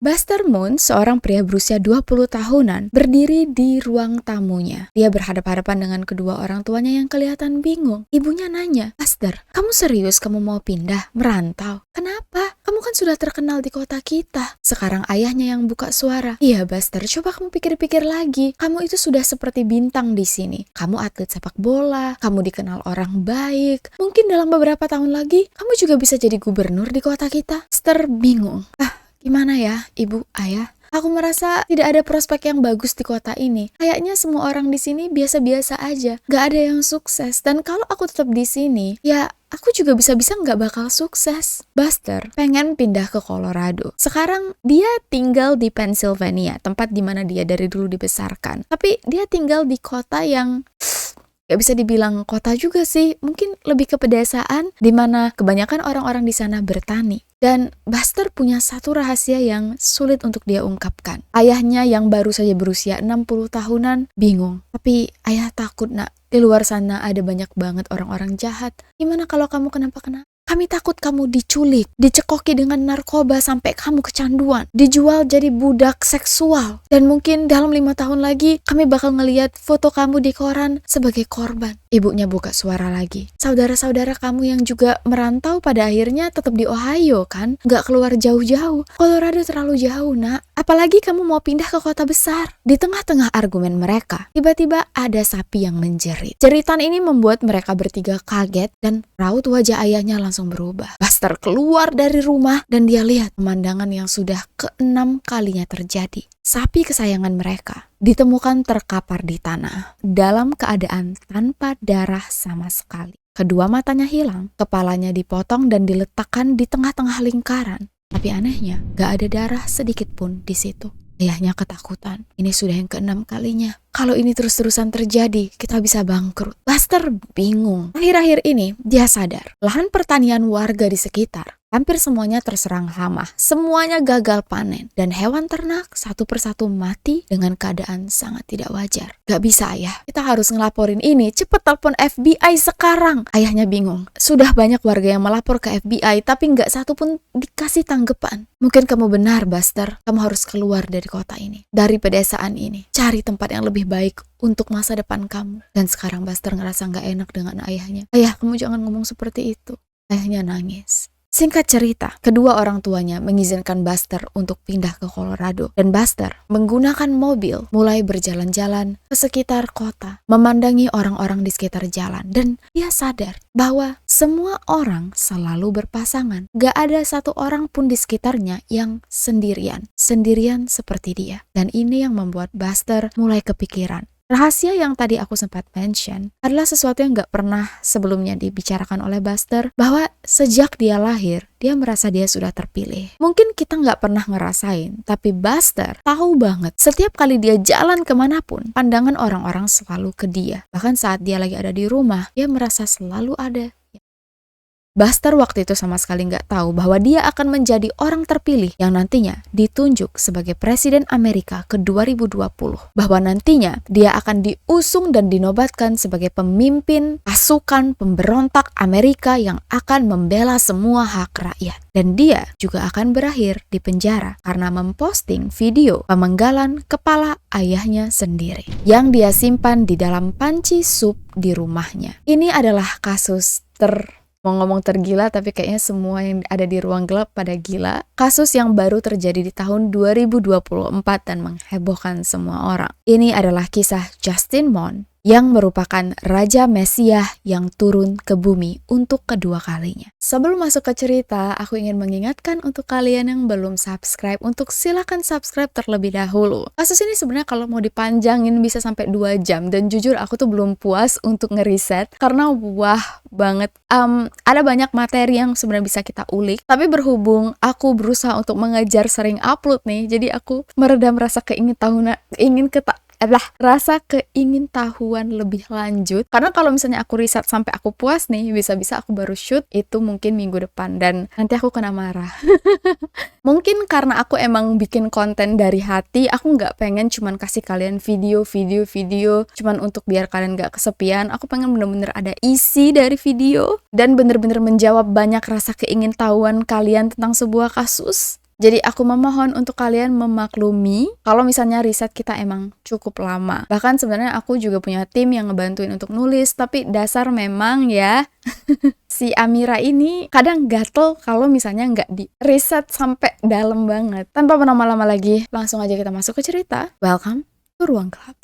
Buster Moon, seorang pria berusia 20 tahunan, berdiri di ruang tamunya. Dia berhadapan-hadapan dengan kedua orang tuanya yang kelihatan bingung. Ibunya nanya, "Buster, kamu serius kamu mau pindah, merantau? Kenapa? Kamu kan sudah terkenal di kota kita." Sekarang ayahnya yang buka suara. "Iya Buster, coba kamu pikir-pikir lagi. Kamu itu sudah seperti bintang di sini. Kamu atlet sepak bola, kamu dikenal orang baik. Mungkin dalam beberapa tahun lagi, kamu juga bisa jadi gubernur di kota kita." Buster bingung. Gimana ya, ibu, ayah? Aku merasa tidak ada prospek yang bagus di kota ini. Kayaknya semua orang di sini biasa-biasa aja. Gak ada yang sukses. Dan kalau aku tetap di sini, ya aku juga bisa-bisa gak bakal sukses. Buster pengen pindah ke Colorado. Sekarang dia tinggal di Pennsylvania, tempat di mana dia dari dulu dibesarkan. Tapi dia tinggal di kota yang gak bisa dibilang kota juga sih, mungkin lebih ke pedesaan, di mana kebanyakan orang-orang di sana bertani. Dan Buster punya satu rahasia yang sulit untuk dia ungkapkan. Ayahnya yang baru saja berusia 60 tahunan bingung. "Tapi ayah takut nak, di luar sana ada banyak banget orang-orang jahat. Gimana kalau kamu kenapa-kenapa? Kami takut kamu diculik, dicekoki dengan narkoba sampai kamu kecanduan, dijual jadi budak seksual. Dan mungkin dalam 5 tahun lagi kami bakal ngeliat foto kamu di koran sebagai korban." Ibunya buka suara lagi. "Saudara-saudara kamu yang juga merantau pada akhirnya tetap di Ohio kan? Gak keluar jauh-jauh. Colorado terlalu jauh nak. Apalagi kamu mau pindah ke kota besar." Di tengah-tengah argumen mereka, tiba-tiba ada sapi yang menjerit. Jeritan ini membuat mereka bertiga kaget dan raut wajah ayahnya langsung berubah. Buster keluar dari rumah dan dia lihat pemandangan yang sudah ke-6 kalinya terjadi. Sapi kesayangan mereka ditemukan terkapar di tanah dalam keadaan tanpa darah sama sekali. Kedua matanya hilang, kepalanya dipotong dan diletakkan di tengah-tengah lingkaran. Tapi anehnya, gak ada darah sedikit pun di situ. Ayahnya ketakutan. Ini sudah yang ke-6 kalinya. Kalau ini terus-terusan terjadi, kita bisa bangkrut. Buster bingung. Akhir-akhir ini, dia sadar. Lahan pertanian warga di sekitar hampir semuanya terserang hama. Semuanya gagal panen. Dan hewan ternak satu persatu mati dengan keadaan sangat tidak wajar. Gak bisa ayah, kita harus ngelaporin ini. Cepet telepon FBI sekarang. Ayahnya bingung. Sudah banyak warga yang melapor ke FBI, tapi gak satu pun dikasih tanggapan. Mungkin kamu benar Buster, kamu harus keluar dari kota ini. Dari pedesaan ini. Cari tempat yang lebih baik untuk masa depan kamu. Dan sekarang Buster ngerasa gak enak dengan ayahnya. "Ayah, kamu jangan ngomong seperti itu." Ayahnya nangis. Singkat cerita, kedua orang tuanya mengizinkan Buster untuk pindah ke Colorado. Dan Buster menggunakan mobil mulai berjalan-jalan ke sekitar kota, memandangi orang-orang di sekitar jalan. Dan dia sadar bahwa semua orang selalu berpasangan. Gak ada satu orang pun di sekitarnya yang sendirian seperti dia. Dan ini yang membuat Buster mulai kepikiran. Rahasia yang tadi aku sempat mention adalah sesuatu yang gak pernah sebelumnya dibicarakan oleh Buster, bahwa sejak dia lahir, dia merasa dia sudah terpilih. Mungkin kita gak pernah ngerasain, tapi Buster tahu banget setiap kali dia jalan kemanapun, pandangan orang-orang selalu ke dia. Bahkan saat dia lagi ada di rumah, dia merasa selalu ada. Buster waktu itu sama sekali nggak tahu bahwa dia akan menjadi orang terpilih yang nantinya ditunjuk sebagai Presiden Amerika ke 2020. Bahwa nantinya dia akan diusung dan dinobatkan sebagai pemimpin pasukan pemberontak Amerika yang akan membela semua hak rakyat. Dan dia juga akan berakhir di penjara karena memposting video pemenggalan kepala ayahnya sendiri yang dia simpan di dalam panci sup di rumahnya. Ini adalah kasus mau ngomong tergila, tapi kayaknya semua yang ada di ruang gelap pada gila. Kasus yang baru terjadi di tahun 2024 dan menghebohkan semua orang. Ini adalah kisah Justin Moon yang merupakan Raja Mesiah yang turun ke bumi untuk kedua kalinya. Sebelum masuk ke cerita, aku ingin mengingatkan untuk kalian yang belum subscribe untuk silakan subscribe terlebih dahulu. Kasus ini sebenarnya kalau mau dipanjangin bisa sampai 2 jam dan jujur aku tuh belum puas untuk ngeriset karena wah banget. Ada banyak materi yang sebenarnya bisa kita ulik, tapi berhubung aku berusaha untuk mengejar sering upload nih, jadi aku meredam rasa rasa keingintahuan lebih lanjut. Karena kalau misalnya aku riset sampai aku puas nih, bisa-bisa aku baru shoot itu mungkin minggu depan dan nanti aku kena marah. Mungkin karena aku emang bikin konten dari hati, aku nggak pengen cuman kasih kalian video cuman untuk biar kalian nggak kesepian. Aku pengen bener-bener ada isi dari video dan bener-bener menjawab banyak rasa keingintahuan kalian tentang sebuah kasus. Jadi aku memohon untuk kalian memaklumi kalau misalnya riset kita emang cukup lama. Bahkan sebenarnya aku juga punya tim yang ngebantuin untuk nulis, tapi dasar memang ya si Amira ini kadang gatel kalau misalnya nggak di riset sampai dalam banget. Tanpa berlama-lama lagi, langsung aja kita masuk ke cerita. Welcome to Ruang Gelap.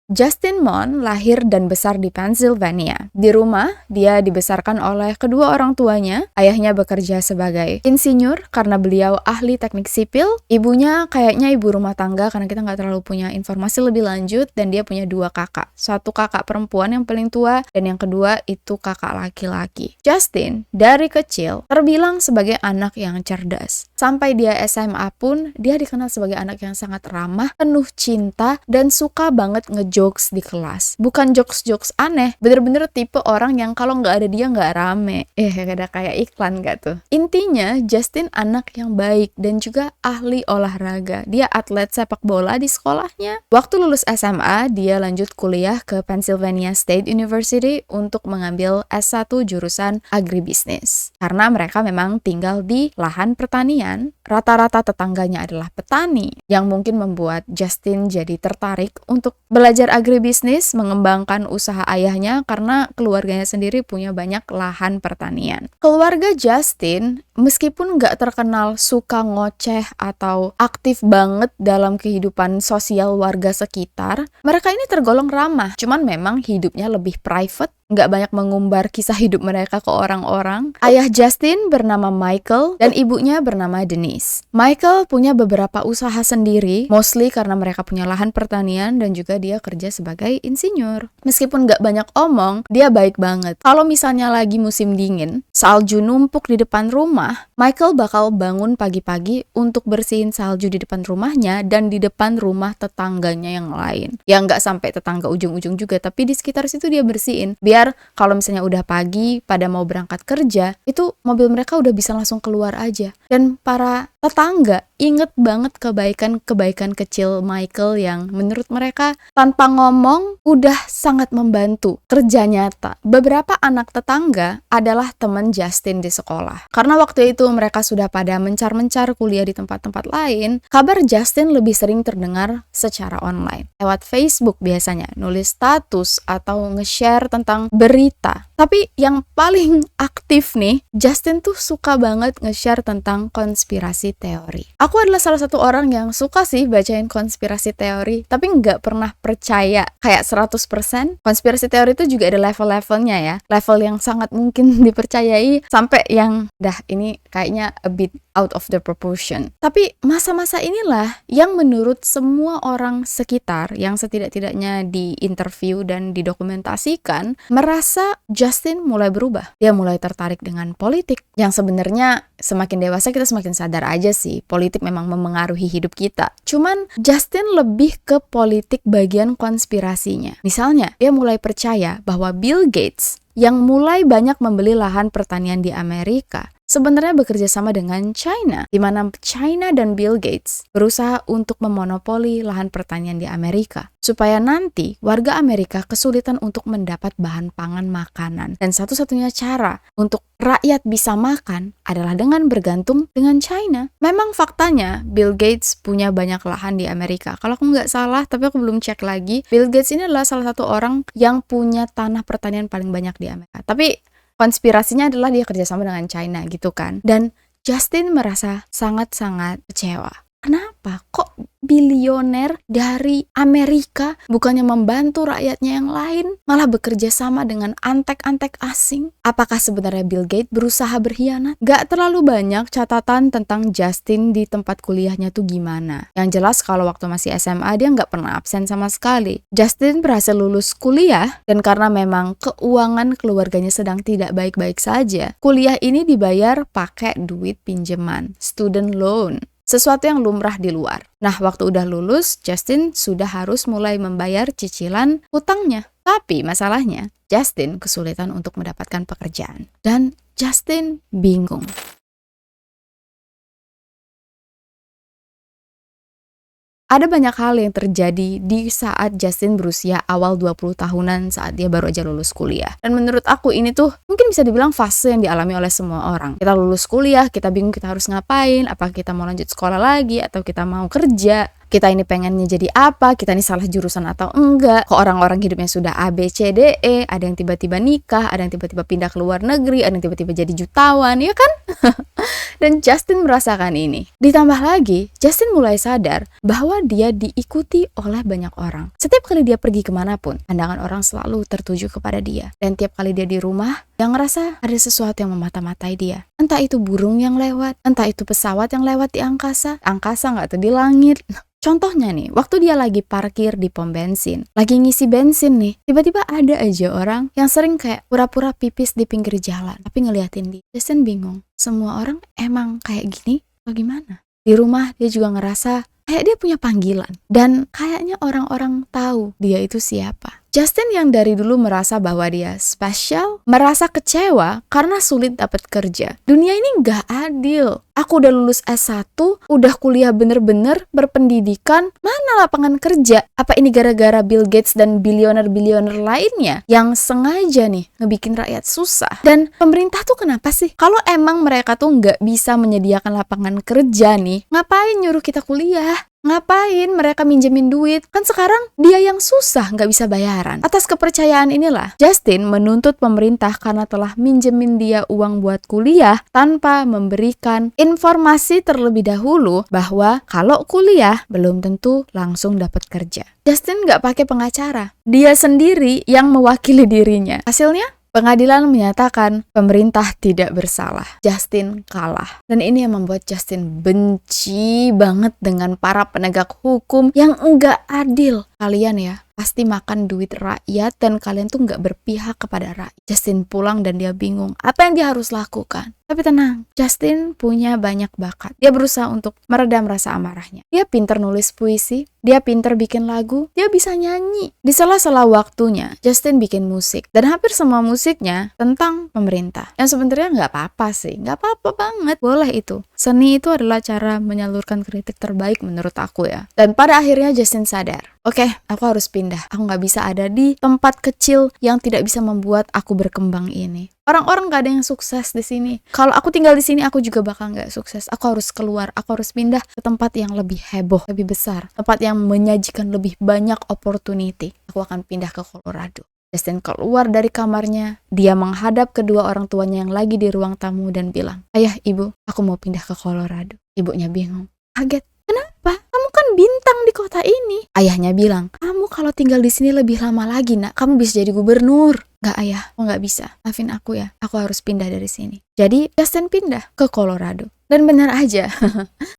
Justin Mon lahir dan besar di Pennsylvania. Di rumah, dia dibesarkan oleh kedua orang tuanya. Ayahnya bekerja sebagai insinyur karena beliau ahli teknik sipil. Ibunya kayaknya ibu rumah tangga karena kita nggak terlalu punya informasi lebih lanjut. Dan dia punya 2 kakak. Satu kakak perempuan yang paling tua dan yang kedua itu kakak laki-laki. Justin dari kecil terbilang sebagai anak yang cerdas. Sampai dia SMA pun, dia dikenal sebagai anak yang sangat ramah, penuh cinta, dan suka banget jokes di kelas. Bukan jokes-jokes aneh, bener-bener tipe orang yang kalau nggak ada dia nggak rame. Ada kayak iklan nggak tuh? Intinya, Justin anak yang baik dan juga ahli olahraga. Dia atlet sepak bola di sekolahnya. Waktu lulus SMA, dia lanjut kuliah ke Pennsylvania State University untuk mengambil S1 jurusan agribisnis. Karena mereka memang tinggal di lahan pertanian, rata-rata tetangganya adalah petani, yang mungkin membuat Justin jadi tertarik untuk belajar agribisnis, mengembangkan usaha ayahnya karena keluarganya sendiri punya banyak lahan pertanian. Keluarga Justin, meskipun nggak terkenal suka ngoceh atau aktif banget dalam kehidupan sosial warga sekitar, mereka ini tergolong ramah, cuman memang hidupnya lebih private, nggak banyak mengumbar kisah hidup mereka ke orang-orang. Ayah Justin bernama Michael dan ibunya bernama Denise. Michael punya beberapa usaha sendiri, mostly karena mereka punya lahan pertanian dan juga dia kerja sebagai insinyur. Meskipun nggak banyak omong, dia baik banget. Kalau misalnya lagi musim dingin, salju numpuk di depan rumah, Michael bakal bangun pagi-pagi untuk bersihin salju di depan rumahnya dan di depan rumah tetangganya yang lain. Ya nggak sampai tetangga ujung-ujung juga, tapi di sekitar situ dia bersihin. Biar kalau misalnya udah pagi pada mau berangkat kerja, itu mobil mereka udah bisa langsung keluar aja. Dan para tetangga inget banget kebaikan-kebaikan kecil Michael yang menurut mereka tanpa ngomong udah sangat membantu kerja nyata. Beberapa anak tetangga adalah teman Justin di sekolah. Karena waktu itu mereka sudah pada mencar-mencar kuliah di tempat-tempat lain, kabar Justin lebih sering terdengar secara online. Lewat Facebook biasanya, nulis status atau nge-share tentang berita. Tapi yang paling aktif nih, Justin tuh suka banget nge-share tentang konspirasi teori. Aku adalah salah satu orang yang suka sih bacain konspirasi teori, tapi nggak pernah percaya kayak 100%. Konspirasi teori itu juga ada level-levelnya ya. Level yang sangat mungkin dipercayai sampai yang ini kayaknya a bit out of the proportion. Tapi masa-masa inilah yang menurut semua orang sekitar yang setidak-tidaknya diinterview dan didokumentasikan merasa Justin mulai berubah. Dia mulai tertarik dengan politik yang sebenarnya semakin dewasa kita semakin sadar aja sih politik memang memengaruhi hidup kita. Cuman Justin lebih ke politik bagian konspirasinya. Misalnya, dia mulai percaya bahwa Bill Gates yang mulai banyak membeli lahan pertanian di Amerika sebenarnya bekerja sama dengan China, di mana China dan Bill Gates berusaha untuk memonopoli lahan pertanian di Amerika, supaya nanti warga Amerika kesulitan untuk mendapat bahan pangan makanan. Dan satu-satunya cara untuk rakyat bisa makan adalah dengan bergantung dengan China. Memang faktanya Bill Gates punya banyak lahan di Amerika. Kalau aku nggak salah, tapi aku belum cek lagi, Bill Gates ini adalah salah satu orang yang punya tanah pertanian paling banyak di Amerika. Tapi konspirasinya adalah dia kerjasama dengan China gitu kan. Dan Justin merasa sangat-sangat kecewa. Kenapa? Kok bilioner dari Amerika bukannya membantu rakyatnya yang lain, malah bekerja sama dengan antek-antek asing? Apakah sebenarnya Bill Gates berusaha berkhianat? Gak terlalu banyak catatan tentang Justin di tempat kuliahnya tuh gimana. Yang jelas kalau waktu masih SMA dia gak pernah absen sama sekali. Justin berhasil lulus kuliah dan karena memang keuangan keluarganya sedang tidak baik-baik saja, kuliah ini dibayar pakai duit pinjaman, student loan. Sesuatu yang lumrah di luar. Nah, waktu udah lulus, Justin sudah harus mulai membayar cicilan hutangnya. Tapi masalahnya, Justin kesulitan untuk mendapatkan pekerjaan. Dan Justin bingung. Ada banyak hal yang terjadi di saat Justin berusia awal 20 tahunan saat dia baru aja lulus kuliah. Dan menurut aku ini tuh mungkin bisa dibilang fase yang dialami oleh semua orang. Kita lulus kuliah, kita bingung kita harus ngapain, apa kita mau lanjut sekolah lagi atau kita mau kerja. Kita ini pengennya jadi apa, kita ini salah jurusan atau enggak. Kok orang-orang hidupnya sudah A, B, C, D, E, ada yang tiba-tiba nikah, ada yang tiba-tiba pindah ke luar negeri, ada yang tiba-tiba jadi jutawan, ya kan? Dan Justin merasakan ini. Ditambah lagi, Justin mulai sadar bahwa dia diikuti oleh banyak orang. Setiap kali dia pergi kemanapun, pandangan orang selalu tertuju kepada dia. Dan tiap kali dia di rumah, dia ngerasa ada sesuatu yang memata-matai dia. Entah itu burung yang lewat, entah itu pesawat yang lewat di angkasa nggak tuh di langit. Contohnya nih, waktu dia lagi parkir di pom bensin, lagi ngisi bensin nih, tiba-tiba ada aja orang yang sering kayak pura-pura pipis di pinggir jalan, tapi ngeliatin dia. Justin bingung, semua orang emang kayak gini atau gimana? Di rumah dia juga ngerasa kayak dia punya panggilan, dan kayaknya orang-orang tahu dia itu siapa. Justin yang dari dulu merasa bahwa dia spesial, merasa kecewa karena sulit dapat kerja. Dunia ini gak adil. Aku udah lulus S1, udah kuliah bener-bener, berpendidikan, mana lapangan kerja? Apa ini gara-gara Bill Gates dan bilioner-bilioner lainnya yang sengaja nih ngebikin rakyat susah? Dan pemerintah tuh kenapa sih? Kalau emang mereka tuh gak bisa menyediakan lapangan kerja nih, ngapain nyuruh kita kuliah? Ngapain mereka minjemin duit? Kan sekarang dia yang susah nggak bisa bayaran. Atas kepercayaan inilah, Justin menuntut pemerintah karena telah minjemin dia uang buat kuliah tanpa memberikan informasi terlebih dahulu bahwa kalau kuliah belum tentu langsung dapat kerja. Justin nggak pakai pengacara. Dia sendiri yang mewakili dirinya. Hasilnya? Pengadilan menyatakan pemerintah tidak bersalah. Justin kalah. Dan ini yang membuat Justin benci banget dengan para penegak hukum yang enggak adil. Kalian ya, pasti makan duit rakyat dan kalian tuh enggak berpihak kepada rakyat. Justin pulang dan dia bingung apa yang dia harus lakukan. Tapi tenang, Justin punya banyak bakat. Dia berusaha untuk meredam rasa amarahnya. Dia pinter nulis puisi, dia pinter bikin lagu, dia bisa nyanyi. Di sela-sela waktunya, Justin bikin musik. Dan hampir semua musiknya tentang pemerintah. Yang sebenarnya nggak apa-apa sih, nggak apa-apa banget. Boleh itu. Seni itu adalah cara menyalurkan kritik terbaik menurut aku ya. Dan pada akhirnya Justin sadar, oke, aku harus pindah. Aku nggak bisa ada di tempat kecil yang tidak bisa membuat aku berkembang ini. Orang-orang gak ada yang sukses di sini. Kalau aku tinggal di sini, aku juga bakal gak sukses. Aku harus keluar. Aku harus pindah ke tempat yang lebih heboh, lebih besar. Tempat yang menyajikan lebih banyak opportunity. Aku akan pindah ke Colorado. Justin keluar dari kamarnya. Dia menghadap kedua orang tuanya yang lagi di ruang tamu dan bilang, "Ayah, ibu, aku mau pindah ke Colorado." Ibunya bingung. Kaget. Kenapa? Kamu kan bintang di kota ini. Ayahnya bilang, "Kamu kalau tinggal di sini lebih lama lagi, nak. Kamu bisa jadi gubernur." Gak ayah, aku gak bisa. Maafin aku ya, aku harus pindah dari sini. Jadi Justin pindah ke Colorado. Dan benar aja,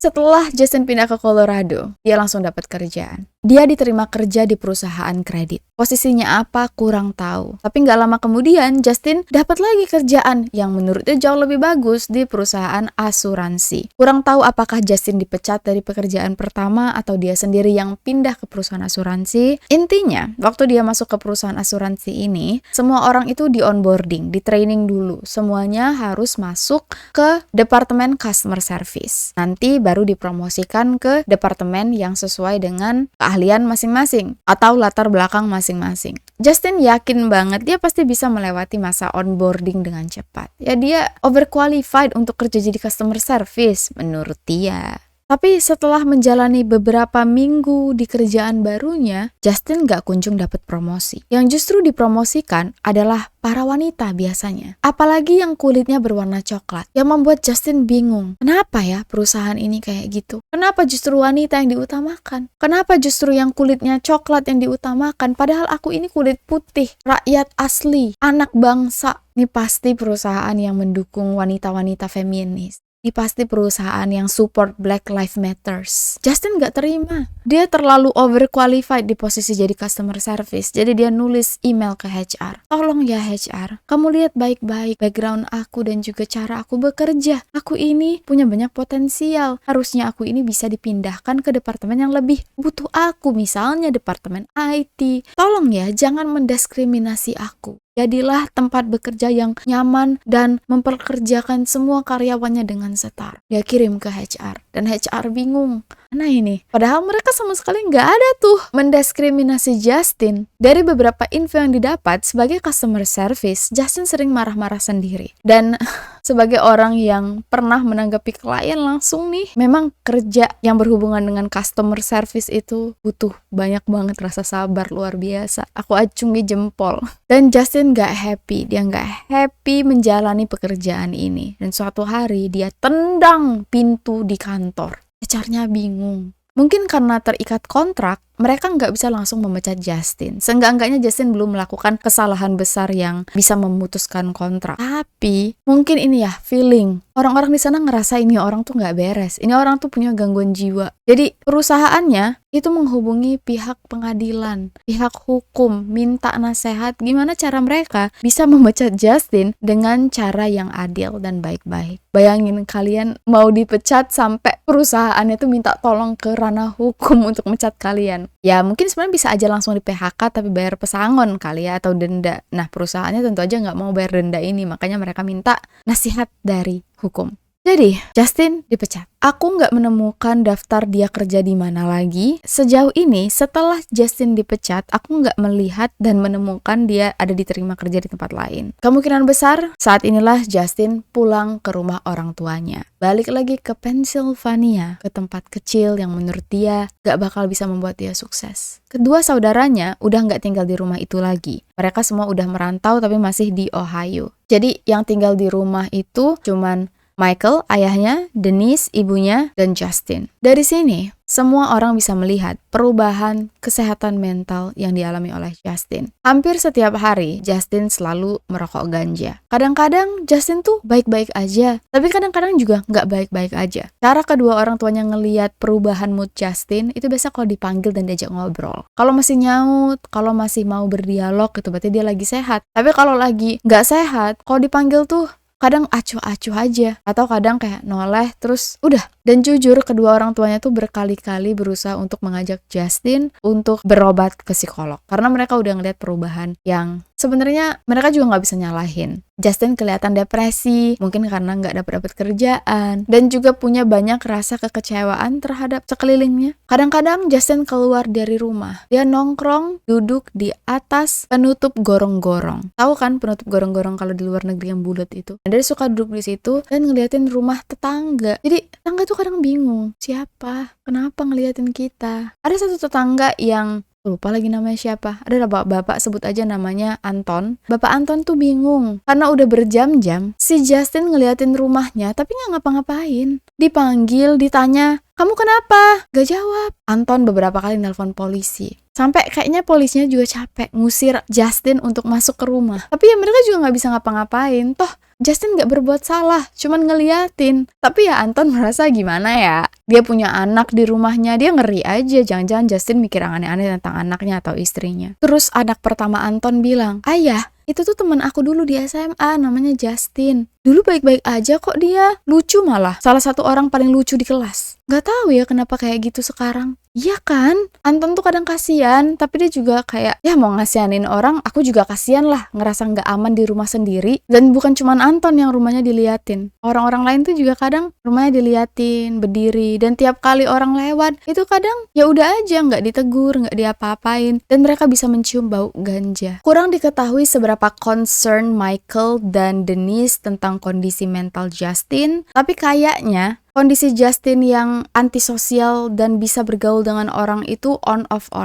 setelah Justin pindah ke Colorado, dia langsung dapat kerjaan. Dia diterima kerja di perusahaan kredit. Posisinya apa, kurang tahu. Tapi gak lama kemudian, Justin dapat lagi kerjaan yang menurutnya jauh lebih bagus di perusahaan asuransi. Kurang tahu apakah Justin dipecat dari pekerjaan pertama atau dia sendiri yang pindah ke perusahaan asuransi. Intinya, waktu dia masuk ke perusahaan asuransi ini, semua orang itu di onboarding, di training dulu. Semuanya harus masuk ke departemen customer service. Nanti baru dipromosikan ke departemen yang sesuai dengan keahlian masing-masing atau latar belakang masing-masing. Justin yakin banget dia pasti bisa melewati masa onboarding dengan cepat. Ya dia overqualified untuk kerja jadi customer service menurut dia. Tapi setelah menjalani beberapa minggu di kerjaan barunya, Justin gak kunjung dapat promosi. Yang justru dipromosikan adalah para wanita biasanya. Apalagi yang kulitnya berwarna coklat. Yang membuat Justin bingung. Kenapa ya perusahaan ini kayak gitu? Kenapa justru wanita yang diutamakan? Kenapa justru yang kulitnya coklat yang diutamakan? Padahal aku ini kulit putih, rakyat asli, anak bangsa. Ini pasti perusahaan yang mendukung wanita-wanita feminis. Ini pasti perusahaan yang support Black Lives Matters. Justin gak terima. Dia terlalu overqualified di posisi jadi customer service. Jadi dia nulis email ke HR. Tolong ya HR, kamu lihat baik-baik background aku dan juga cara aku bekerja. Aku ini punya banyak potensial. Harusnya aku ini bisa dipindahkan ke departemen yang lebih butuh aku. Misalnya departemen IT. Tolong ya, jangan mendiskriminasi aku. Jadilah tempat bekerja yang nyaman dan memperkerjakan semua karyawannya dengan setara. Dia kirim ke HR dan HR bingung. Mana ini? Padahal mereka sama sekali nggak ada tuh mendiskriminasi Justin. Dari beberapa info yang didapat sebagai customer service, Justin sering marah-marah sendiri. Dan sebagai orang yang pernah menanggapi klien langsung nih, memang kerja yang berhubungan dengan customer service itu butuh banyak banget rasa sabar luar biasa. Aku acungi jempol. Dan Justin gak happy, dia gak happy menjalani pekerjaan ini. Dan suatu hari dia tendang pintu di kantor. HR-nya bingung. Mungkin karena terikat kontrak, mereka nggak bisa langsung memecat Justin. Seenggak-enggaknya Justin belum melakukan kesalahan besar yang bisa memutuskan kontrak. Tapi mungkin ini ya feeling. Orang-orang di sana ngerasa ini orang tuh nggak beres. Ini orang tuh punya gangguan jiwa. Jadi perusahaannya itu menghubungi pihak pengadilan, pihak hukum, minta nasihat gimana cara mereka bisa memecat Justin dengan cara yang adil dan baik-baik. Bayangin kalian mau dipecat sampai perusahaannya tuh minta tolong ke ranah hukum untuk mecat kalian. Ya mungkin sebenarnya bisa aja langsung di PHK tapi bayar pesangon kali ya atau denda. Nah perusahaannya tentu aja nggak mau bayar denda ini, makanya mereka minta nasihat dari hukum. Jadi, Justin dipecat. Aku nggak menemukan daftar dia kerja di mana lagi. Sejauh ini, setelah Justin dipecat, aku nggak melihat dan menemukan dia ada diterima kerja di tempat lain. Kemungkinan besar, saat inilah Justin pulang ke rumah orang tuanya. Balik lagi ke Pennsylvania, ke tempat kecil yang menurut dia nggak bakal bisa membuat dia sukses. Kedua saudaranya udah nggak tinggal di rumah itu lagi. Mereka semua udah merantau tapi masih di Ohio. Jadi, yang tinggal di rumah itu cuman Michael, ayahnya, Denise, ibunya, dan Justin. Dari sini, semua orang bisa melihat perubahan kesehatan mental yang dialami oleh Justin. Hampir setiap hari, Justin selalu merokok ganja. Kadang-kadang Justin tuh baik-baik aja, tapi kadang-kadang juga nggak baik-baik aja. Cara kedua orang tuanya ngelihat perubahan mood Justin, itu biasa kalau dipanggil dan diajak ngobrol. Kalau masih nyaut, kalau masih mau berdialog, itu berarti dia lagi sehat. Tapi kalau lagi nggak sehat, kalau dipanggil tuh kadang acuh-acuh aja atau kadang kayak noleh terus udah. Dan jujur kedua orang tuanya tuh berkali-kali berusaha untuk mengajak Justin untuk berobat ke psikolog karena mereka udah ngeliat perubahan yang sebenarnya mereka juga nggak bisa nyalahin. Justin kelihatan depresi, mungkin karena nggak dapat kerjaan, dan juga punya banyak rasa kekecewaan terhadap sekelilingnya. Kadang-kadang Justin keluar dari rumah, dia nongkrong, duduk di atas penutup gorong-gorong. Tahu kan penutup gorong-gorong kalau di luar negeri yang bulat itu? Dan dia suka duduk di situ dan ngeliatin rumah tetangga. Jadi tetangga tuh kadang bingung, siapa? Kenapa ngeliatin kita? Ada satu tetangga yang lupa lagi namanya siapa. Ada bapak sebut aja namanya Anton. Bapak Anton tuh bingung karena udah berjam-jam si Justin ngeliatin rumahnya tapi nggak ngapa-ngapain. Dipanggil, ditanya, kamu kenapa? Gak jawab. Anton beberapa kali nelpon polisi. Sampai kayaknya polisinya juga capek ngusir Justin untuk masuk ke rumah. Tapi ya mereka juga nggak bisa ngapa-ngapain. Toh Justin nggak berbuat salah, cuman ngeliatin. Tapi ya Anton merasa gimana ya? Dia punya anak di rumahnya, dia ngeri aja. Jangan-jangan Justin mikir aneh-aneh tentang anaknya atau istrinya. Terus anak pertama Anton bilang, ayah, itu tuh teman aku dulu di SMA, namanya Justin. Dulu baik-baik aja kok dia, lucu malah. Salah satu orang paling lucu di kelas. Gak tahu ya kenapa kayak gitu sekarang. Iya kan? Anton tuh kadang kasihan, tapi dia juga kayak, ya mau ngasihanin orang, aku juga kasihan lah, ngerasa gak aman di rumah sendiri. Dan bukan cuma Anton yang rumahnya diliatin. Orang-orang lain tuh juga kadang rumahnya diliatin, berdiri, dan tiap kali orang lewat, itu kadang ya udah aja, gak ditegur, gak diapa-apain, dan mereka bisa mencium bau ganja. Kurang diketahui seberapa concern Michael dan Denise tentang kondisi mental Justin, tapi kayaknya kondisi Justin yang antisosial dan bisa bergaul dengan orang itu on off.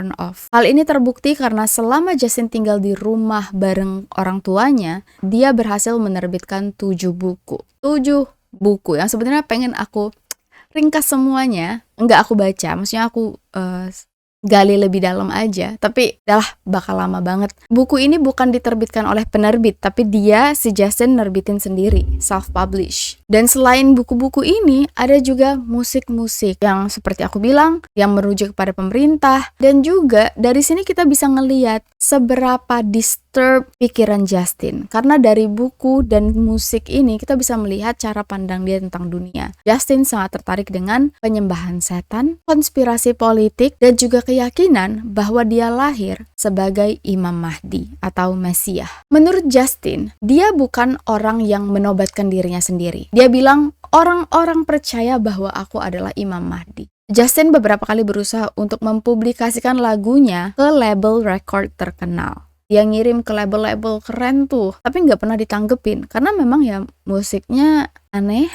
Hal ini terbukti karena selama Justin tinggal di rumah bareng orang tuanya, dia berhasil menerbitkan 7 buku. 7 buku yang sebenarnya pengen aku ringkas semuanya. Enggak aku baca, maksudnya aku gali lebih dalam aja, tapi dah bakal lama banget. Buku ini bukan diterbitkan oleh penerbit, tapi dia si Justin nerbitin sendiri, self-publish. Dan selain buku-buku ini, ada juga musik-musik yang seperti aku bilang, yang merujuk kepada pemerintah. Dan juga dari sini kita bisa ngelihat seberapa disturb pikiran Justin. Karena dari buku dan musik ini kita bisa melihat cara pandang dia tentang dunia. Justin sangat tertarik dengan penyembahan setan, konspirasi politik, dan juga keyakinan bahwa dia lahir sebagai Imam Mahdi atau Mesias. Menurut Justin, dia bukan orang yang menobatkan dirinya sendiri. Dia bilang, orang-orang percaya bahwa aku adalah Imam Mahdi. Justin beberapa kali berusaha untuk mempublikasikan lagunya ke label record terkenal. Dia ngirim ke label-label keren tuh, tapi nggak pernah ditanggepin karena memang ya musiknya aneh.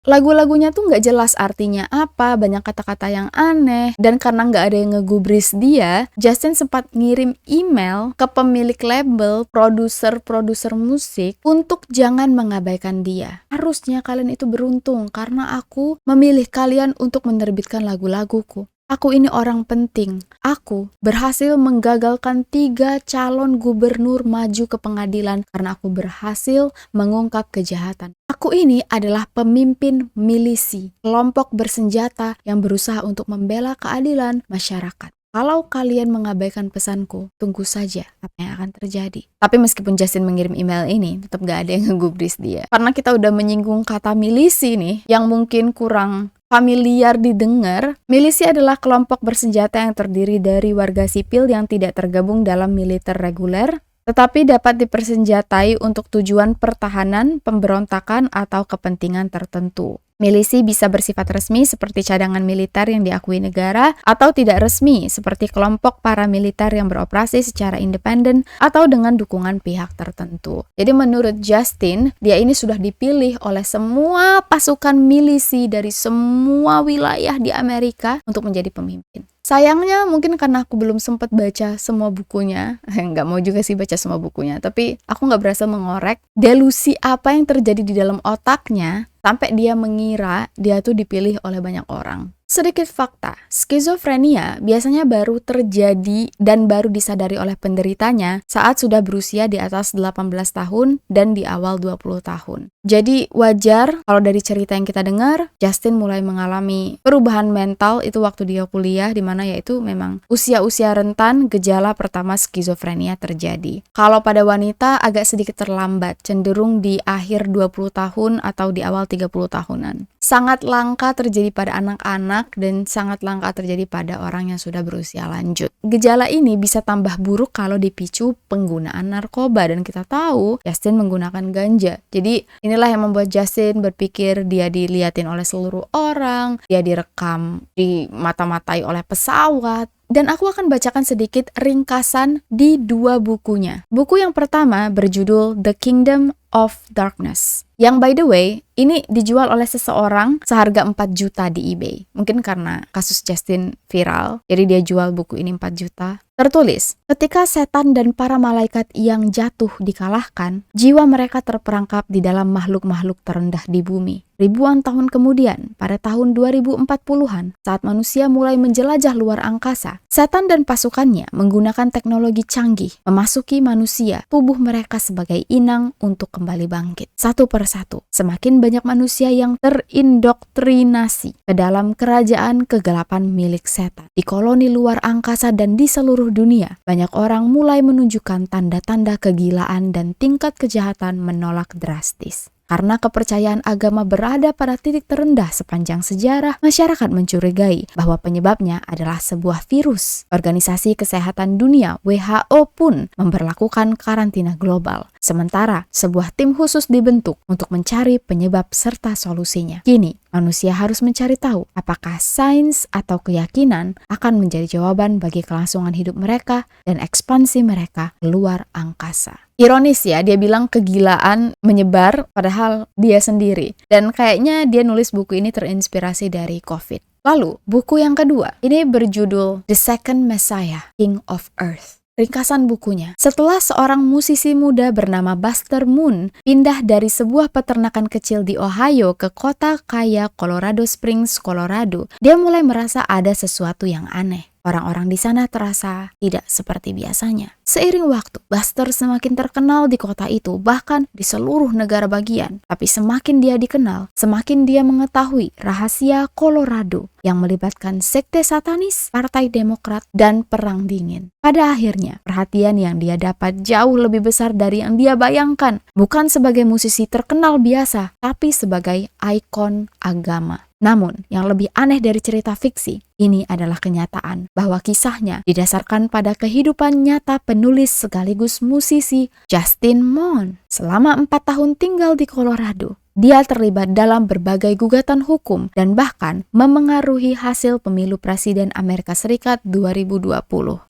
Lagu-lagunya tuh nggak jelas artinya apa, banyak kata-kata yang aneh, dan karena nggak ada yang ngegubris dia, Justin sempat ngirim email ke pemilik label, produser musik, untuk jangan mengabaikan dia. Harusnya kalian itu beruntung, karena aku memilih kalian untuk menerbitkan lagu-laguku. Aku ini orang penting. Aku berhasil menggagalkan 3 calon gubernur maju ke pengadilan karena aku berhasil mengungkap kejahatan. Aku ini adalah pemimpin milisi, kelompok bersenjata yang berusaha untuk membela keadilan masyarakat. Kalau kalian mengabaikan pesanku, tunggu saja apa yang akan terjadi. Tapi meskipun Justin mengirim email ini, tetap gak ada yang ngegubris dia. Karena kita udah menyinggung kata milisi nih, yang mungkin kurang familiar didengar. Milisi adalah kelompok bersenjata yang terdiri dari warga sipil yang tidak tergabung dalam militer reguler, tetapi dapat dipersenjatai untuk tujuan pertahanan, pemberontakan, atau kepentingan tertentu. Milisi bisa bersifat resmi seperti cadangan militer yang diakui negara, atau tidak resmi seperti kelompok paramiliter yang beroperasi secara independen atau dengan dukungan pihak tertentu. Jadi menurut Justin, dia ini sudah dipilih oleh semua pasukan milisi dari semua wilayah di Amerika untuk menjadi pemimpin. Sayangnya mungkin karena aku belum sempat baca semua bukunya, nggak mau juga sih baca semua bukunya, tapi aku nggak berhasil mengorek delusi apa yang terjadi di dalam otaknya sampai dia mengira dia tuh dipilih oleh banyak orang. Sedikit fakta, skizofrenia biasanya baru terjadi dan baru disadari oleh penderitanya saat sudah berusia di atas 18 tahun dan di awal 20 tahun. Jadi wajar kalau dari cerita yang kita dengar, Justin mulai mengalami perubahan mental itu waktu dia kuliah, di mana yaitu memang usia-usia rentan gejala pertama skizofrenia terjadi. Kalau pada wanita agak sedikit terlambat, cenderung di akhir 20 tahun atau di awal 30 tahunan. Sangat langka terjadi pada anak-anak dan sangat langka terjadi pada orang yang sudah berusia lanjut. Gejala ini bisa tambah buruk kalau dipicu penggunaan narkoba, dan kita tahu Justin menggunakan ganja. Jadi inilah yang membuat Justin berpikir dia diliatin oleh seluruh orang, dia direkam, dimata-matai oleh pesawat. Dan aku akan bacakan sedikit ringkasan di 2 bukunya. Buku yang pertama berjudul The Kingdom of Darkness, yang by the way, ini dijual oleh seseorang seharga 4 juta di eBay. Mungkin karena kasus Justin viral, jadi dia jual buku ini 4 juta. Tertulis, ketika setan dan para malaikat yang jatuh dikalahkan, jiwa mereka terperangkap di dalam makhluk-makhluk terendah di bumi. Ribuan tahun kemudian, pada tahun 2040-an, saat manusia mulai menjelajah luar angkasa, setan dan pasukannya menggunakan teknologi canggih, memasuki manusia, tubuh mereka sebagai inang untuk kembali bangkit. Satu persatu, semakin banyak manusia yang terindoktrinasi ke dalam kerajaan kegelapan milik setan. Di koloni luar angkasa dan di seluruh dunia, banyak orang mulai menunjukkan tanda-tanda kegilaan dan tingkat kejahatan menolak drastis. Karena kepercayaan agama berada pada titik terendah sepanjang sejarah, masyarakat mencurigai bahwa penyebabnya adalah sebuah virus. Organisasi Kesehatan Dunia (WHO) pun memberlakukan karantina global. Sementara, sebuah tim khusus dibentuk untuk mencari penyebab serta solusinya. Kini, manusia harus mencari tahu apakah sains atau keyakinan akan menjadi jawaban bagi kelangsungan hidup mereka dan ekspansi mereka keluar angkasa. Ironis ya, dia bilang kegilaan menyebar padahal dia sendiri. Dan kayaknya dia nulis buku ini terinspirasi dari COVID. Lalu, buku yang kedua, ini berjudul The Second Messiah, King of Earth. Ringkasan bukunya, setelah seorang musisi muda bernama Buster Moon pindah dari sebuah peternakan kecil di Ohio ke kota kaya Colorado Springs, Colorado, dia mulai merasa ada sesuatu yang aneh. Orang-orang di sana terasa tidak seperti biasanya. Seiring waktu, Buster semakin terkenal di kota itu, bahkan di seluruh negara bagian. Tapi semakin dia dikenal, semakin dia mengetahui rahasia Colorado. yang melibatkan sekte satanis, Partai Demokrat, dan Perang Dingin. Pada akhirnya, perhatian yang dia dapat jauh lebih besar dari yang dia bayangkan, bukan sebagai musisi terkenal biasa, tapi sebagai ikon agama. Namun, yang lebih aneh dari cerita fiksi, ini adalah kenyataan bahwa kisahnya didasarkan pada kehidupan nyata penulis sekaligus musisi Justin Mon. Selama 4 tahun tinggal di Colorado, dia terlibat dalam berbagai gugatan hukum dan bahkan memengaruhi hasil pemilu Presiden Amerika Serikat 2020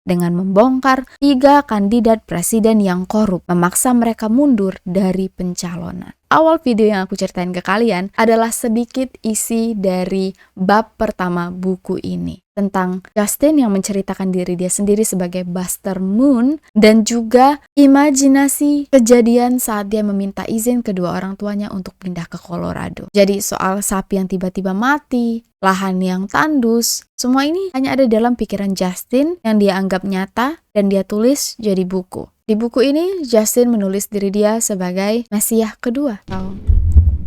dengan membongkar 3 kandidat presiden yang korup, memaksa mereka mundur dari pencalonan. Awal video yang aku ceritain ke kalian adalah sedikit isi dari bab pertama buku ini, tentang Justin yang menceritakan diri dia sendiri sebagai Buster Moon dan juga imajinasi kejadian saat dia meminta izin kedua orang tuanya untuk pindah ke Colorado. Jadi soal sapi yang tiba-tiba mati, lahan yang tandus, semua ini hanya ada dalam pikiran Justin yang dia anggap nyata dan dia tulis jadi buku. Di buku ini, Justin menulis diri dia sebagai Mesias kedua atau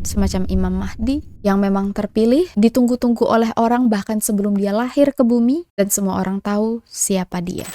semacam Imam Mahdi yang memang terpilih, ditunggu-tunggu oleh orang bahkan sebelum dia lahir ke bumi dan semua orang tahu siapa dia.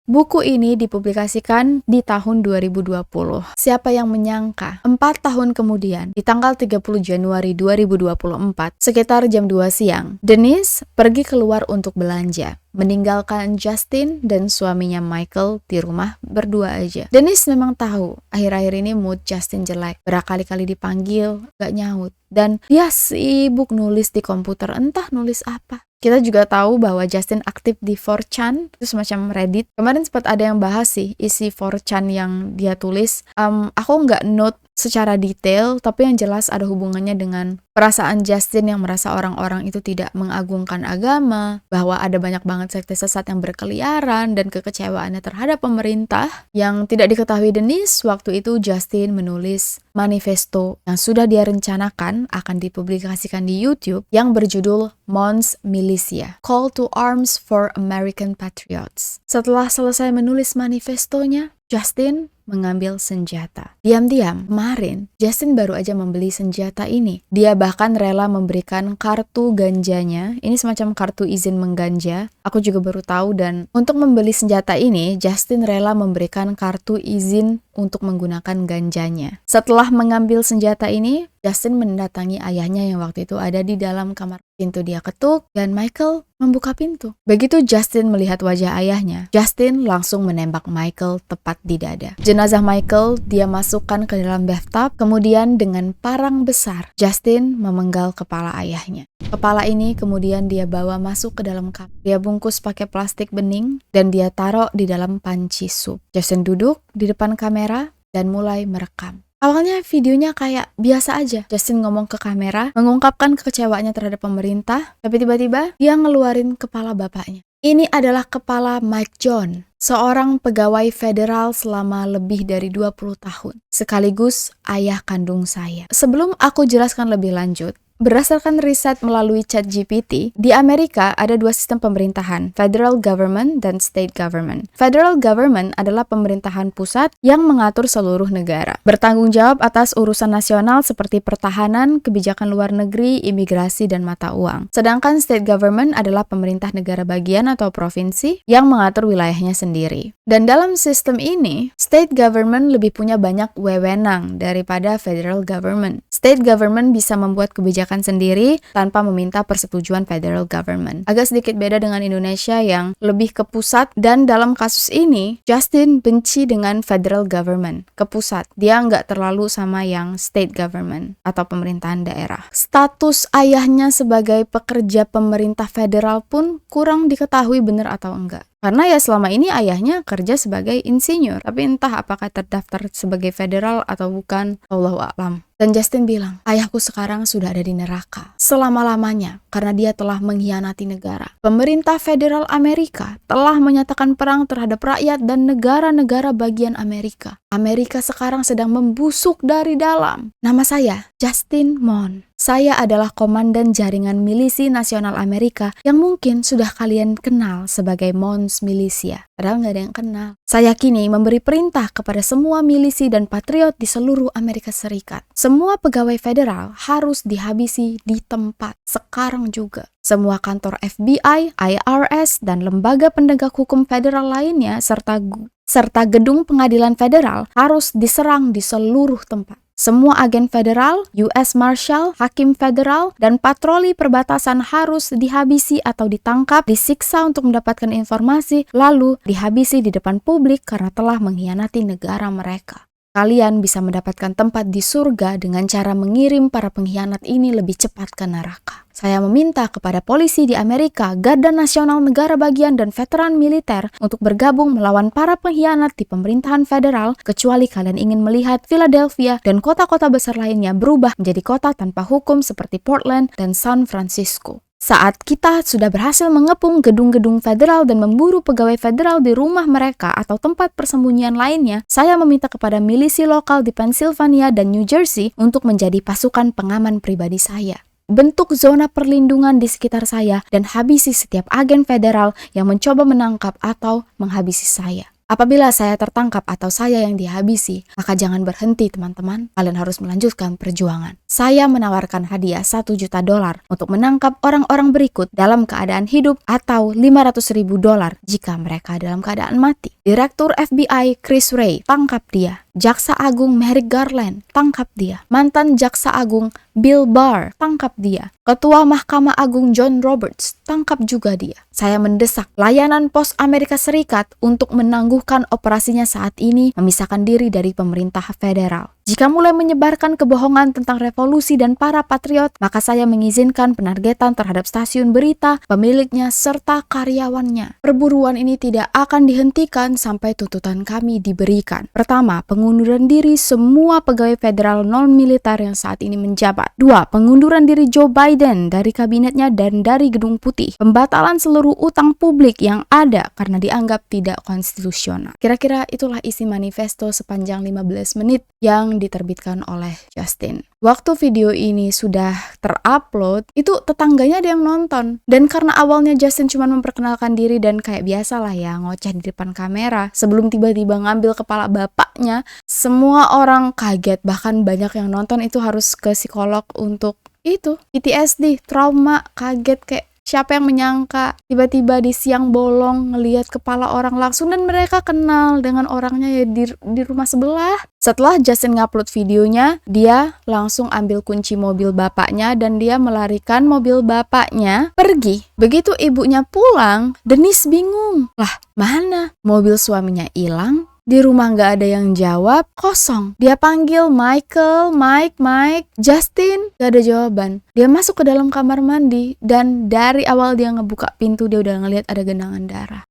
Buku ini dipublikasikan di tahun 2020. Siapa yang menyangka 4 tahun kemudian, di tanggal 30 Januari 2024, sekitar jam 2 siang, Denise pergi keluar untuk belanja, meninggalkan Justin dan suaminya Michael di rumah berdua aja. Denise memang tahu akhir-akhir ini mood Justin jelek, berkali-kali dipanggil, gak nyaut, dan dia sibuk nulis di komputer, entah nulis apa. Kita juga tahu bahwa Justin aktif di 4chan, itu semacam Reddit. Kemarin sempat ada yang bahas sih isi 4chan yang dia tulis. Aku nggak note secara detail, tapi yang jelas ada hubungannya dengan perasaan Justin yang merasa orang-orang itu tidak mengagungkan agama, bahwa ada banyak banget sekte sesat yang berkeliaran, dan kekecewaannya terhadap pemerintah. Yang tidak diketahui Denise, waktu itu Justin menulis manifesto yang sudah dia rencanakan akan dipublikasikan di YouTube yang berjudul Mon's Militia, Call to Arms for American Patriots. Setelah selesai menulis manifestonya, Justin mengambil senjata. Diam-diam, kemarin Justin baru aja membeli senjata ini. Dia bahkan rela memberikan kartu ganjanya. Ini semacam kartu izin mengganja. Aku juga baru tahu, dan untuk membeli senjata ini, Justin rela memberikan kartu izin untuk menggunakan ganjanya. Setelah mengambil senjata ini, Justin mendatangi ayahnya yang waktu itu ada di dalam kamar. Pintu dia ketuk, dan Michael membuka pintu. Begitu Justin melihat wajah ayahnya, Justin langsung menembak Michael tepat di dada. Jenazah Michael dia masukkan ke dalam bathtub, kemudian dengan parang besar, Justin memenggal kepala ayahnya. Kepala ini kemudian dia bawa masuk ke dalam kamar. Dia bungkus pakai plastik bening, dan dia taruh di dalam panci sup. Justin duduk di depan kamera dan mulai merekam. Awalnya videonya kayak biasa aja. Justin ngomong ke kamera, mengungkapkan kekecewaannya terhadap pemerintah, tapi tiba-tiba dia ngeluarin kepala bapaknya. Ini adalah kepala Mike John, seorang pegawai federal selama lebih dari 20 tahun, sekaligus ayah kandung saya. Sebelum aku jelaskan lebih lanjut, berdasarkan riset melalui ChatGPT, di Amerika ada 2 sistem pemerintahan, federal government dan state government. Federal government adalah pemerintahan pusat yang mengatur seluruh negara, bertanggung jawab atas urusan nasional seperti pertahanan, kebijakan luar negeri, imigrasi, dan mata uang. Sedangkan state government adalah pemerintah negara bagian atau provinsi yang mengatur wilayahnya sendiri. Dan dalam sistem ini, state government lebih punya banyak wewenang daripada federal government. State government bisa membuat kebijakan sendiri tanpa meminta persetujuan federal government. Agak sedikit beda dengan Indonesia yang lebih ke pusat, dan dalam kasus ini Justin benci dengan federal government, ke pusat. Dia nggak terlalu sama yang state government atau pemerintahan daerah. Status ayahnya sebagai pekerja pemerintah federal pun kurang diketahui benar atau enggak. Karena ya selama ini ayahnya kerja sebagai insinyur, tapi entah apakah terdaftar sebagai federal atau bukan, Allahu a'lam. Dan Justin bilang, ayahku sekarang sudah ada di neraka selama-lamanya karena dia telah mengkhianati negara. Pemerintah federal Amerika telah menyatakan perang terhadap rakyat dan negara-negara bagian Amerika. Amerika sekarang sedang membusuk dari dalam. Nama saya Justin Mon. Saya adalah komandan jaringan milisi nasional Amerika yang mungkin sudah kalian kenal sebagai Mons Militia. Padahal nggak ada yang kenal. Saya kini memberi perintah kepada semua milisi dan patriot di seluruh Amerika Serikat. Semua pegawai federal harus dihabisi di tempat sekarang juga. Semua kantor FBI, IRS, dan lembaga penegak hukum federal lainnya serta gedung pengadilan federal harus diserang di seluruh tempat. Semua agen federal, US Marshal, hakim federal, dan patroli perbatasan harus dihabisi atau ditangkap, disiksa untuk mendapatkan informasi, lalu dihabisi di depan publik karena telah mengkhianati negara mereka. Kalian bisa mendapatkan tempat di surga dengan cara mengirim para pengkhianat ini lebih cepat ke neraka. Saya meminta kepada polisi di Amerika, Garda Nasional Negara Bagian, dan veteran militer untuk bergabung melawan para pengkhianat di pemerintahan federal, kecuali kalian ingin melihat Philadelphia dan kota-kota besar lainnya berubah menjadi kota tanpa hukum seperti Portland dan San Francisco. Saat kita sudah berhasil mengepung gedung-gedung federal dan memburu pegawai federal di rumah mereka atau tempat persembunyian lainnya, saya meminta kepada milisi lokal di Pennsylvania dan New Jersey untuk menjadi pasukan pengaman pribadi saya. Bentuk zona perlindungan di sekitar saya dan habisi setiap agen federal yang mencoba menangkap atau menghabisi saya. Apabila saya tertangkap atau saya yang dihabisi, maka jangan berhenti teman-teman, kalian harus melanjutkan perjuangan. Saya menawarkan hadiah $1 juta untuk menangkap orang-orang berikut dalam keadaan hidup atau $500.000 jika mereka dalam keadaan mati. Direktur FBI Chris Wray, tangkap dia. Jaksa Agung Merrick Garland, tangkap dia. Mantan Jaksa Agung Bill Barr, tangkap dia. Ketua Mahkamah Agung John Roberts, tangkap juga dia. Saya mendesak layanan pos Amerika Serikat untuk menangguhkan operasinya saat ini, memisahkan diri dari pemerintah federal. Jika mulai menyebarkan kebohongan tentang revolusi dan para patriot, maka saya mengizinkan penargetan terhadap stasiun berita, pemiliknya, serta karyawannya. Perburuan ini tidak akan dihentikan sampai tuntutan kami diberikan. Pertama, pengunduran diri semua pegawai federal non-militer yang saat ini menjabat. 2. Pengunduran diri Joe Biden dari kabinetnya dan dari Gedung Putih. Pembatalan seluruh utang publik yang ada karena dianggap tidak konstitusional. Kira-kira itulah isi manifesto sepanjang 15 menit yang diterbitkan oleh Justin. Waktu video ini sudah terupload, itu tetangganya ada yang nonton. Dan karena awalnya Justin cuma memperkenalkan diri dan kayak biasa lah ya, ngoceh di depan kamera, sebelum tiba-tiba ngambil kepala bapaknya, semua orang kaget. Bahkan banyak yang nonton itu harus ke psikolog untuk itu, PTSD, trauma, kaget kayak siapa yang menyangka tiba-tiba di siang bolong ngelihat kepala orang langsung dan mereka kenal dengan orangnya ya di rumah sebelah. Setelah Justin ngupload videonya, dia langsung ambil kunci mobil bapaknya dan dia melarikan mobil bapaknya pergi. Begitu ibunya pulang, Denise bingung. Lah, mana? Mobil suaminya hilang. Di rumah nggak ada yang jawab, kosong. Dia panggil Michael, Mike, Justin, nggak ada jawaban. Dia masuk ke dalam kamar mandi dan dari awal dia ngebuka pintu dia udah ngelihat ada genangan darah.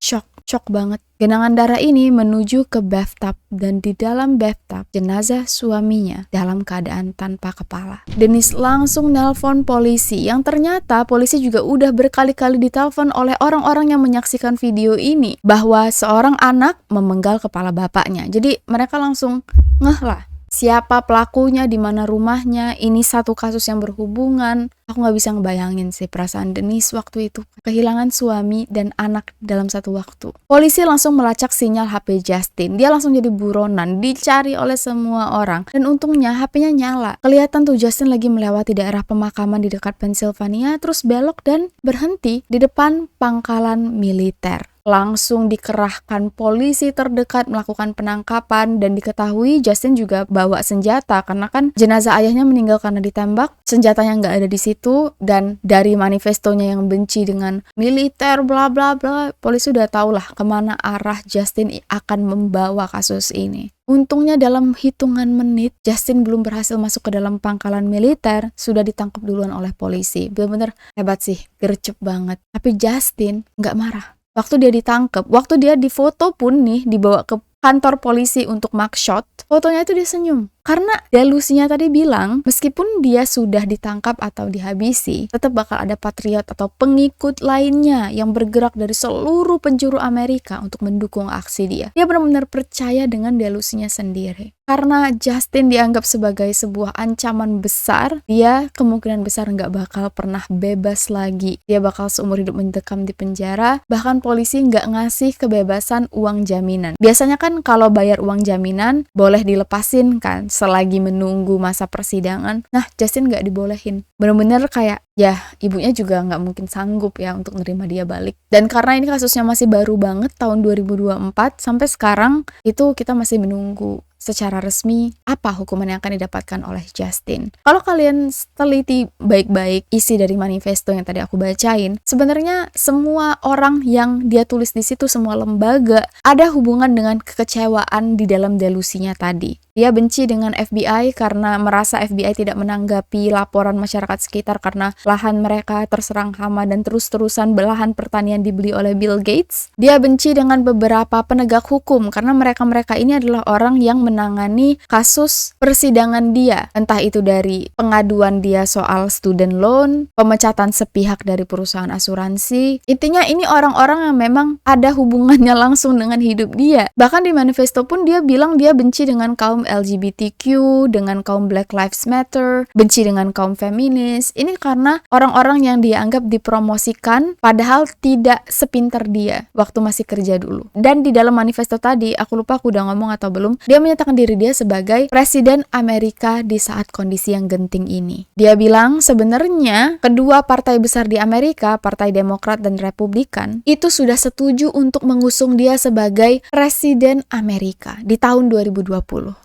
Shock banget. Genangan darah ini menuju ke bathtub dan di dalam bathtub jenazah suaminya dalam keadaan tanpa kepala. Denise langsung nelpon polisi yang ternyata polisi juga udah berkali-kali ditelepon oleh orang-orang yang menyaksikan video ini bahwa seorang anak memenggal kepala bapaknya. Jadi mereka langsung ngeh lah. Siapa pelakunya, di mana rumahnya, ini satu kasus yang berhubungan. Aku gak bisa ngebayangin sih perasaan Denise waktu itu. Kehilangan suami dan anak dalam satu waktu. Polisi langsung melacak sinyal HP Justin. Dia langsung jadi buronan, dicari oleh semua orang. Dan untungnya HP-nya nyala. Kelihatan tuh Justin lagi melewati daerah pemakaman di dekat Pennsylvania, terus belok dan berhenti di depan pangkalan militer. Langsung dikerahkan polisi terdekat melakukan penangkapan dan diketahui Justin juga bawa senjata karena kan jenazah ayahnya meninggal karena ditembak, senjatanya nggak ada di situ dan dari manifestonya yang benci dengan militer bla bla bla, polisi udah tahu lah kemana arah Justin akan membawa kasus ini. Untungnya dalam hitungan menit Justin belum berhasil masuk ke dalam pangkalan militer, sudah ditangkap duluan oleh polisi. Bener-bener hebat sih, gercep banget. Tapi Justin nggak marah. Waktu dia ditangkap, waktu dia difoto pun nih, dibawa ke kantor polisi untuk mugshot, fotonya itu dia senyum. Karena delusinya tadi bilang, meskipun dia sudah ditangkap atau dihabisi, tetap bakal ada patriot atau pengikut lainnya yang bergerak dari seluruh penjuru Amerika untuk mendukung aksi dia. Dia benar-benar percaya dengan delusinya sendiri. Karena Justin dianggap sebagai sebuah ancaman besar, dia kemungkinan besar nggak bakal pernah bebas lagi. Dia bakal seumur hidup mendekam di penjara, bahkan polisi nggak ngasih kebebasan uang jaminan. Biasanya kan kalau bayar uang jaminan, boleh dilepasin kan selagi menunggu masa persidangan. Nah, Justin nggak dibolehin. Bener-bener kayak, ya ibunya juga nggak mungkin sanggup ya untuk nerima dia balik. Dan karena ini kasusnya masih baru banget tahun 2024, sampai sekarang itu kita masih menunggu secara resmi apa hukuman yang akan didapatkan oleh Justin. Kalau kalian teliti baik-baik isi dari manifesto yang tadi aku bacain, sebenarnya semua orang yang dia tulis di situ, semua lembaga, ada hubungan dengan kekecewaan di dalam delusinya tadi. Dia benci dengan FBI karena merasa FBI tidak menanggapi laporan masyarakat sekitar karena lahan mereka terserang hama dan terus-terusan lahan pertanian dibeli oleh Bill Gates. Dia benci dengan beberapa penegak hukum karena mereka-mereka ini adalah orang yang menangani kasus persidangan dia. Entah itu dari pengaduan dia soal student loan, pemecatan sepihak dari perusahaan asuransi. Intinya ini orang-orang yang memang ada hubungannya langsung dengan hidup dia. Bahkan di manifesto pun dia bilang dia benci dengan kaum LGBTQ, dengan kaum Black Lives Matter, benci dengan kaum feminis. Ini karena orang-orang yang dia anggap dipromosikan padahal tidak sepinter dia waktu masih kerja dulu. Dan di dalam manifesto tadi, aku lupa aku udah ngomong atau belum, dia menyatakan diri dia sebagai presiden Amerika di saat kondisi yang genting ini. Dia bilang sebenarnya kedua partai besar di Amerika, Partai Demokrat dan Republikan, itu sudah setuju untuk mengusung dia sebagai presiden Amerika di tahun 2020.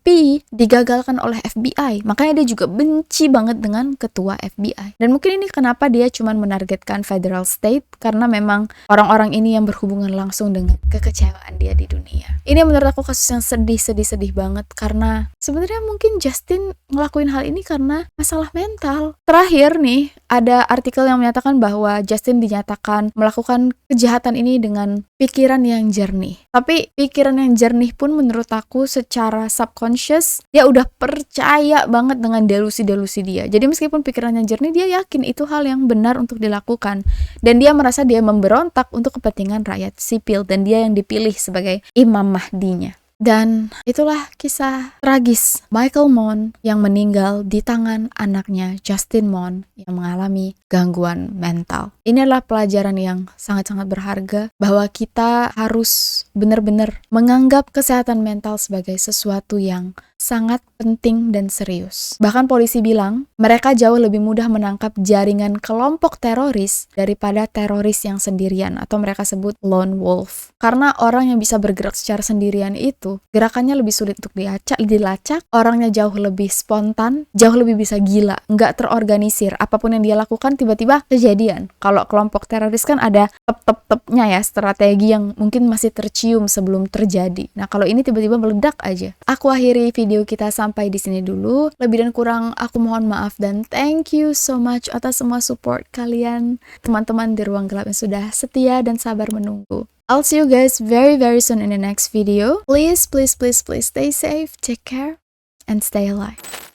Tapi digagalkan oleh FBI. Makanya dia juga benci banget dengan ketua FBI. Dan mungkin ini kenapa dia cuma menargetkan federal state, karena memang orang-orang ini yang berhubungan langsung dengan kekecewaan dia di dunia. Ini menurut aku kasus yang sedih banget, karena sebenarnya mungkin Justin ngelakuin hal ini karena masalah mental. Terakhir nih, ada artikel yang menyatakan bahwa Justin dinyatakan melakukan kejahatan ini dengan pikiran yang jernih. Tapi pikiran yang jernih pun menurut aku secara subconscious, dia udah percaya banget dengan delusi-delusi dia. Jadi meskipun pikirannya jernih, dia yakin itu hal yang benar untuk dilakukan. Dan dia merasa dia memberontak untuk kepentingan rakyat sipil, dan dia yang dipilih sebagai Imam Mahdinya. Dan itulah kisah tragis Michael Mon yang meninggal di tangan anaknya Justin Mon yang mengalami gangguan mental. Ini adalah pelajaran yang sangat-sangat berharga bahwa kita harus benar-benar menganggap kesehatan mental sebagai sesuatu yang sangat penting dan serius. Bahkan polisi bilang mereka jauh lebih mudah menangkap jaringan kelompok teroris daripada teroris yang sendirian, atau mereka sebut lone wolf. Karena orang yang bisa bergerak secara sendirian itu gerakannya lebih sulit untuk dilacak, orangnya jauh lebih spontan, jauh lebih bisa gila, nggak terorganisir. Apapun yang dia lakukan tiba-tiba kejadian. Kalau kelompok teroris kan ada tep-tep-tepnya ya, strategi yang mungkin masih tercium sebelum terjadi. Nah, kalau ini tiba-tiba meledak aja. Aku akhiri video kita sampai di sini dulu. Lebih dan kurang aku mohon maaf, dan thank you so much atas semua support kalian, teman-teman di Ruang Gelap yang sudah setia dan sabar menunggu. I'll see you guys very soon in the next video. Please stay safe, take care, and stay alive.